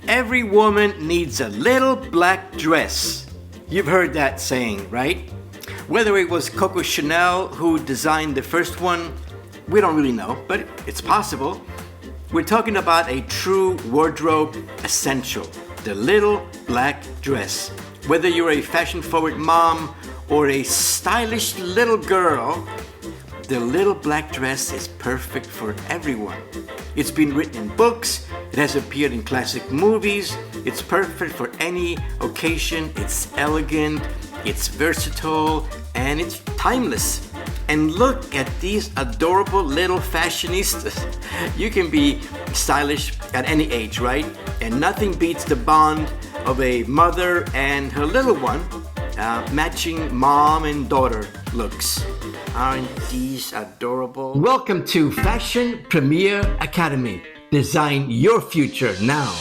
Every woman needs a little black dress. You've heard that saying, right? Whether it was Coco Chanel who designed the first one, we don't really know, but it's possible. We're talking about a true wardrobe essential, the little black dress. Whether you're a fashion-forward mom or a stylish little girl, the little black dress is perfect for everyone. It's been written in books, it has appeared in classic movies, it's perfect for any occasion, it's elegant, it's versatile, and it's timeless. And look at these adorable little fashionistas. You can be stylish at any age, right? And nothing beats the bond of a mother and her little one, matching mom and daughter looks. Aren't these adorable? Welcome to Fashion Premier Academy. Design your future now.